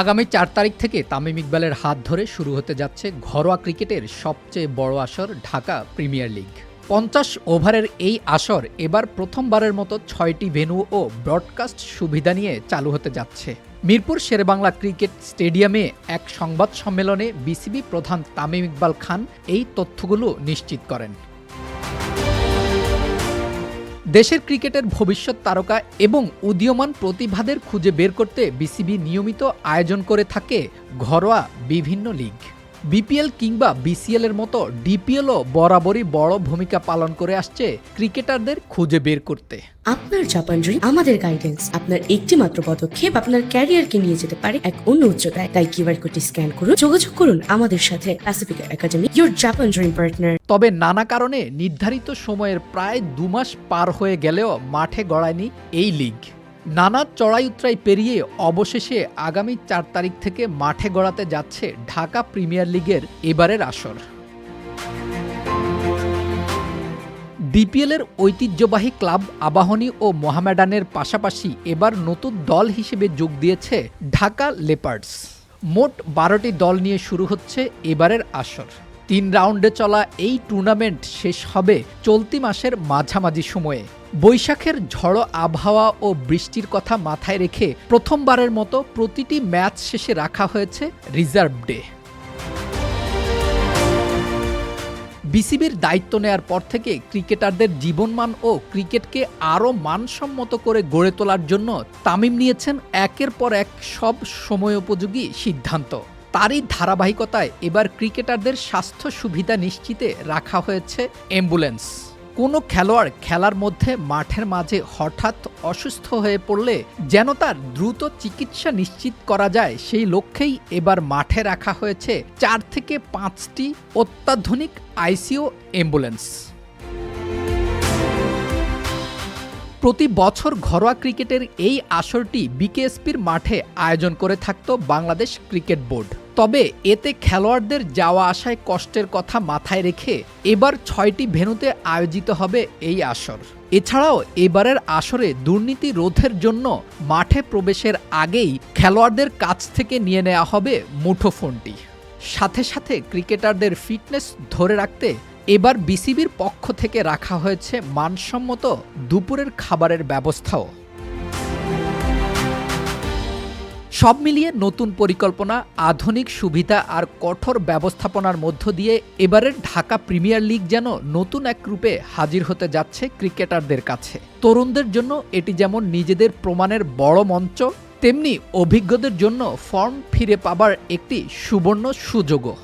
আগামী ৪ তারিখ থেকে তামিম ইকবালের হাত ধরে শুরু হতে যাচ্ছে ঘরোয়া ক্রিকেটের সবচেয়ে বড় আসর ঢাকা প্রিমিয়ার লিগ। ৫০ ওভারের এই আসর এবার প্রথমবারের মতো ৬টি ভেন্যু ও ব্রডকাস্ট সুবিধা নিয়ে চালু হতে যাচ্ছে। মিরপুর শেরেবাংলা ক্রিকেট স্টেডিয়ামে এক সংবাদ সম্মেলনে বিসিবি প্রধান তামিম ইকবাল খান এই তথ্যগুলো নিশ্চিত করেন। দেশের ক্রিকেটের ভবিষ্যৎ তারকা এবং উদীয়মান প্রতিভাদের খুঁজে বের করতে বিসিবি নিয়মিত আয়োজন করে থাকে ঘরোয়া বিভিন্ন লিগ। বিপিএল কিংবা বিসিএল এর মতো ডিপিএলও বরাবরই বড় ভূমিকা পালন করে আসছে ক্রিকেটারদের খুঁজে বের করতে। আপনার জাপান ড্রিম আমাদের গাইডেন্স, আপনার একটি মাত্র পদক্ষেপ আপনার ক্যারিয়ারকে নিয়ে যেতে পারে এক অন্য উচ্চতায়। তাই কিউআর কোডটি স্ক্যান করুন, যোগাযোগ করুন আমাদের সাথে। Pacific academy, your Japan dream partner. তবে নানা কারণে নির্ধারিত সময়ের প্রায় ২ মাস পার হয়ে গেলেও মাঠে গড়ায়নি এই লিগ। নানা চড়াই উতরাই পেরিয়ে অবশেষে আগামী ৪ তারিখ থেকে মাঠে গড়াতে যাচ্ছে ঢাকা প্রিমিয়ার লিগের এবারের আসর। ডিপিএলের ঐতিহ্যবাহী ক্লাব আবাহনী ও মোহামেডানের পাশাপাশি এবার নতুন দল হিসেবে যোগ দিয়েছে ঢাকা লেপার্ডস। মোট ১২টি দল নিয়ে শুরু হচ্ছে এবারের আসর। ৩ রাউন্ডে চলা এই টুর্নামেন্ট শেষ হবে চলতি মাসের মাঝামাঝি সময়ে। বৈশাখের ঝড়ো আবহাওয়া ও বৃষ্টির কথা মাথায় রেখে প্রথমবারের মতো প্রতিটি ম্যাচ শেষে রাখা হয়েছে রিজার্ভ ডে। বিসিবির দায়িত্ব নেয়ার পর থেকে ক্রিকেটারদের জীবনমান ও ক্রিকেটকে আরও মানসম্মত করে গড়ে তোলার জন্য তামিম নিয়েছেন একের পর এক সব সময়োপযোগী সিদ্ধান্ত। তারই ধারাবাহিকতায় এবার ক্রিকেটারদের স্বাস্থ্য সুবিধা নিশ্চিতে রাখা হয়েছে অ্যাম্বুলেন্স। কোনো খেলোয়াড় খেলার মধ্যে মাঠের মাঝে হঠাৎ অসুস্থ হয়ে পড়লে যেন তার দ্রুত চিকিৎসা নিশ্চিত করা যায়, সেই লক্ষ্যেই এবার মাঠে রাখা হয়েছে ৪ থেকে ৫টি অত্যাধুনিক আইসিইউ অ্যাম্বুলেন্স। প্রতি বছর ঘরোয়া ক্রিকেটের এই আসরটি বিকেএসপির মাঠে আয়োজন করে থাকত বাংলাদেশ ক্রিকেট বোর্ড। তবে এতে খেলোয়াড়দের যাওয়া আসায় কষ্টের কথা মাথায় রেখে এবার ৬টি ভেন্যুতে আয়োজিত হবে এই আসর। এছাড়াও এবারের আসরে দুর্নীতি রোধের জন্য মাঠে প্রবেশের আগেই খেলোয়াড়দের কাছ থেকে নিয়ে নেওয়া হবে মুঠোফোনটি। সাথে সাথে ক্রিকেটারদের ফিটনেস ধরে রাখতে এবার বিসিবির পক্ষ থেকে রাখা হয়েছে মানসম্মত দুপুরের খাবারের ব্যবস্থাও। সব মিলিয়ে নতুন পরিকল্পনা, আধুনিক সুবিধা আর কঠোর ব্যবস্থাপনার মধ্য দিয়ে এবারের ঢাকা প্রিমিয়ার লিগ যেন নতুন এক রূপে হাজির হতে যাচ্ছে ক্রিকেটারদের কাছে। তরুণদের জন্য এটি যেমন নিজেদের প্রমাণের বড় মঞ্চ, তেমনি অভিজ্ঞদের জন্য ফর্ম ফিরে পাবার একটি সুবর্ণ সুযোগও।